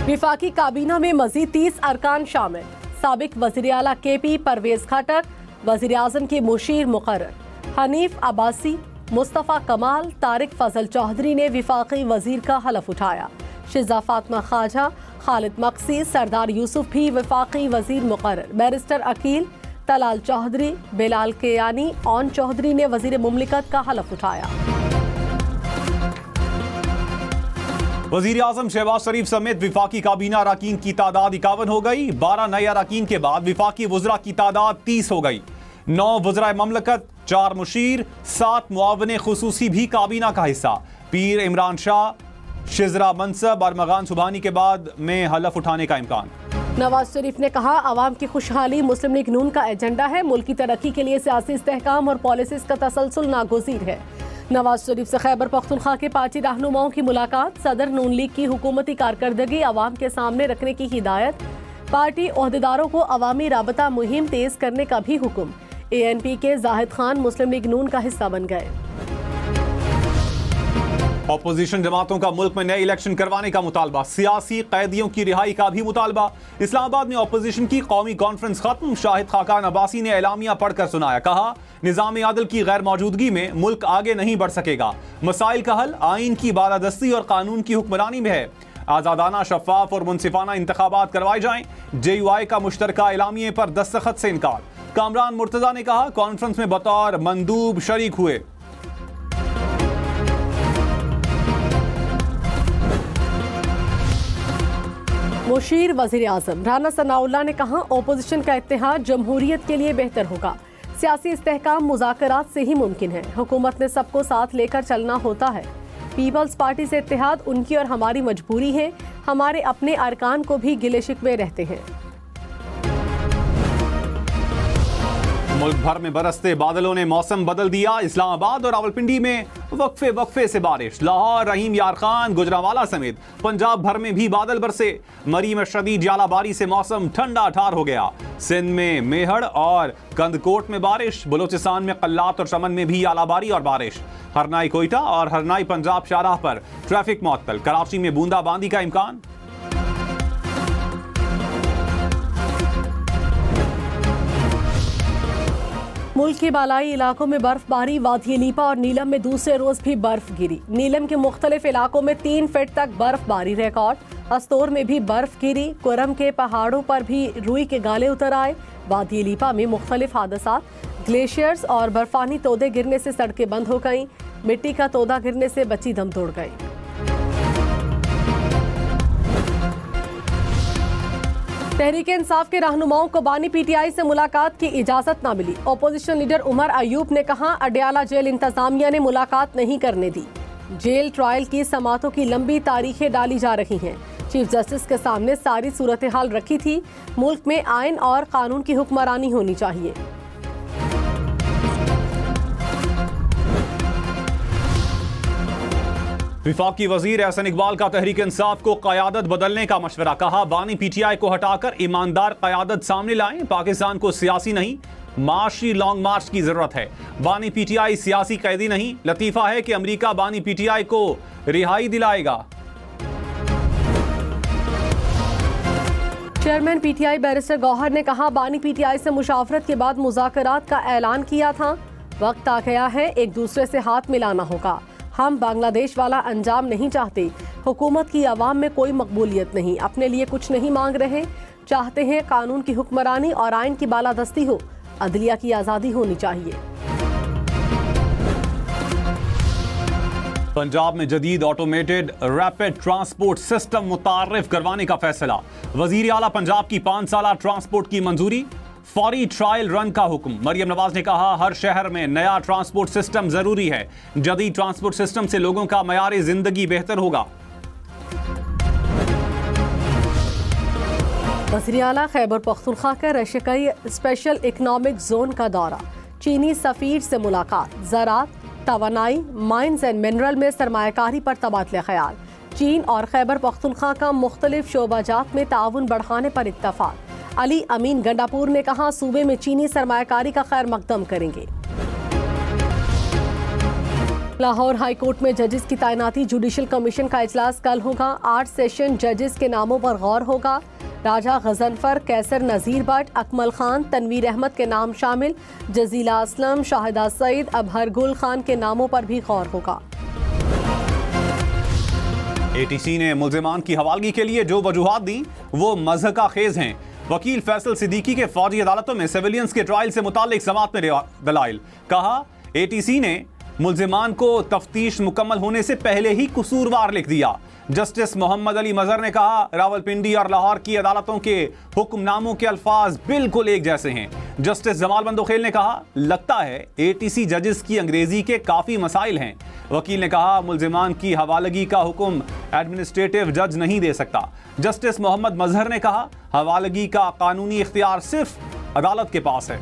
विफाकी काबीना में मजीद 30 अरकान शामिल। साबिक वज़ीर आला KP परवेज खटक वज़ीर आज़म के मुशीर मुकर्रर। हनीफ अब्बासी, मुस्तफ़ा कमाल, तारिक फजल चौधरी ने विफाकी वजीर का हलफ उठाया। शिजा फातिमा ख्वाजा, खालिद मक्सी, सरदार यूसुफ भी विफाकी वजीर मुकर्रर। बैरिस्टर अकील, तलाल चौधरी, बिलाल केयानी, ओन चौधरी ने वजीर मुमलिकत का हलफ उठाया। वजीर आजम शहबाज शरीफ समेत विफाकी काबीना अरकान की तादाद 51 हो गई। 12 नए अरकान के बाद विफाकी वज़रा की तादाद 30 हो गई। 9 वज़राए ममलकत, 4 मुशीर, 7 मुआवने खुसूसी भी काबीना का हिस्सा। पीर इमरान शाह शिजरा मनसब और मगान सुबहानी के बाद में हलफ उठाने का इम्कान। नवाज शरीफ ने कहा, आवाम की खुशहाली मुस्लिम लीग नून का एजेंडा है। मुल्क की तरक्की के लिए सियासी इस्तेहकाम और पॉलिसीज का तसलसल नागुज़ीर है। नवाज शरीफ से खैबर पख्तूनख्वा के पार्टी रहनुमाओं की मुलाकात। सदर नून लीग की हुकूमती कारकर्दगी अवाम के सामने रखने की हिदायत। पार्टी ओहदेदारों को अवामी राबता मुहिम तेज करने का भी हुक्म। ANP के जाहिद खान मुस्लिम लीग नून का हिस्सा बन गए। अपोजिशन जमातों का मुल्क में नए इलेक्शन करवाने का मुतालबा। सियासी कैदियों की रिहाई का भी मुतालबा। इस्लामाबाद में अपोजिशन की कौमी कॉन्फ्रेंस खत्म। शाहिद खाकान अब्बासी ने एलामिया पढ़कर सुनाया। कहा, निज़ाम आदल की गैर मौजूदगी में मुल्क आगे नहीं बढ़ सकेगा। मसाइल का हल आइन की बालादस्ती और कानून की हुक्मरानी में है। आज़ादाना, शफाफ और मुनसिफाना इंतखाबात करवाए जाएं। JUI का मुश्तरका एलामिये पर दस्तखत से इनकार। कामरान मुर्तजा ने कहा, कॉन्फ्रेंस में बतौर मंदूब शरीक हुए। मुशीर वजीर आजम राना सनाउल्लाह ने कहा, ओपोजिशन का इत्तेहाद जमहूरियत के लिए बेहतर होगा। सियासी इस्तेहकाम मुज़ाकरात से ही मुमकिन है। हुकूमत ने सबको साथ लेकर चलना होता है। पीपल्स पार्टी से इत्तेहाद उनकी और हमारी मजबूरी है। हमारे अपने अरकान को भी गिले शिकवे रहते हैं। मुल्क भर में बरसते बादलों ने मौसम बदल दिया। इस्लामाबाद और रावलपिंडी में वक्फे से बारिश। लाहौर, रहीम यार खान, गुजरांवाला समेत पंजाब भर में भी बादल बरसे। मरी में शदीद जालाबारी से मौसम ठंडा ठार हो गया। सिंध में मेहड़ और कंदकोट में बारिश। बलोचिस्तान में कल्लात और चमन में भी आलाबारी और बारिश। हरनाई कोयटा और हरनाई पंजाब शाहराह पर ट्रैफिक मुअत्तल। कराची में बूंदाबांदी का इम्कान। मुल्क के बालाई इलाकों में बर्फबारी। वादी लीपा और नीलम में दूसरे रोज भी बर्फ गिरी। नीलम के मुख्तलिफ इलाकों में 3 फीट तक बर्फबारी रिकॉर्ड। अस्तोर में भी बर्फ गिरी। कुरम के पहाड़ों पर भी रुई के गाले उतर आए। वादी लीपा में मुख्तलिफ हादसात। ग्लेशियर्स और बर्फानी तोदे गिरने से सड़कें बंद हो गईं। मिट्टी का तोदा गिरने से बच्ची दम तोड़ गई। तहरीक इंसाफ के रहनुमाओं को बानी PTI से मुलाकात की इजाजत न मिली। ओपोजिशन लीडर उमर अयूब ने कहा, अडयाला जेल इंतजामिया ने मुलाकात नहीं करने दी। जेल ट्रायल की समातों की लंबी तारीखें डाली जा रही हैं। चीफ जस्टिस के सामने सारी सूरत हाल रखी थी। मुल्क में आइन और कानून की हुक्मरानी होनी चाहिए। विफाकी वजीर एहसन इकबाल का तहरीक इंसाफ को क़यादत बदलने का मशवरा। कहा, बानी PTI को हटाकर ईमानदार क़यादत सामने लाएं। पाकिस्तान को सियासी नहीं माशी लॉन्ग मार्च की जरूरत है। बानी PTI सियासी कैदी नहीं। लतीफा है कि अमेरिका बानी PTI को रिहाई दिलाएगा। चेयरमैन PTI बैरिस्टर गौहर ने कहा, बानी PTI से मुशावरत के बाद मुज़ाकरात का ऐलान किया था। वक्त आ गया है, एक दूसरे से हाथ मिलाना होगा। हम बांग्लादेश वाला अंजाम नहीं चाहते। हुकूमत की आवाम में कोई मकबूलियत नहीं। अपने लिए कुछ नहीं मांग रहे। चाहते हैं कानून की हुक्मरानी और आइन की बालादस्ती हो। अदलिया की आज़ादी होनी चाहिए। पंजाब में जदीद ऑटोमेटेड रैपिड ट्रांसपोर्ट सिस्टम मुतारिफ करवाने का फैसला। वजीर आला पंजाब की 5 साला ट्रांसपोर्ट की मंजूरी। फौरी ट्रायल रन का हुक्म। मरियम नवाज ने कहा, हर शहर में नया ट्रांसपोर्ट सिस्टम जरूरी है। जदीद ट्रांसपोर्ट सिस्टम से लोगों का मयार जिंदगी बेहतर होगा। वज़ीर आला खैबर पख्तूनख्वा का रशियाई स्पेशल इकनॉमिक जोन का दौरा। चीनी सफीर से मुलाकात। ज़राअत, तवानाई, माइंस एंड मिनरल में सरमायाकारी पर तबादला ख्याल। चीन और खैबर पख्तूनख्वा का मुख्तलिफ शोबाजात में ताउन बढ़ाने पर इत्तफाक। अली अमीन गंडापुर ने कहा, सूबे में चीनी सरमायाकारी का खैर मकदम करेंगे। लाहौर हाई कोर्ट में जजेस की तैनाती, जुडिशल कमीशन का इजलास कल होगा। 8 सेशन जजेस के नामों पर गौर होगा। राजा गजनफर, कैसर नजीर भट्ट, अकमल खान, तनवीर अहमद के नाम शामिल। जजीला असलम, शाहिदा सईद, अबहर गुल खान के नामों पर भी गौर होगा। एटीसी ने मुल्जिमान की हवालगी के लिए जो वजूहात दी वो मज़हका खेज हैं। वकील फैसल सिद्दीकी के फौजी अदालतों में सिविलियंस के ट्रायल से मुताल्लिक समाअत में दलाइल। कहा, एटीसी ने मुल्जिमान को तफ्तीश मुकम्मल होने से पहले ही कसूरवार लिख दिया। जस्टिस मोहम्मद अली मजहर ने कहा, रावलपिंडी और लाहौर की अदालतों के हुक्मनामों के अल्फाज बिल्कुल एक जैसे हैं। जस्टिस जमाल बंदोखेल ने कहा, लगता है एटीसी जजेस की अंग्रेजी के काफी मसाइल हैं। वकील ने कहा, मुल्जिमान की हवालगी का हुक्म एडमिनिस्ट्रेटिव जज नहीं दे सकता। जस्टिस मोहम्मद मजहर ने कहा, हवालगी का कानूनी इख्तियार सिर्फ अदालत के पास है।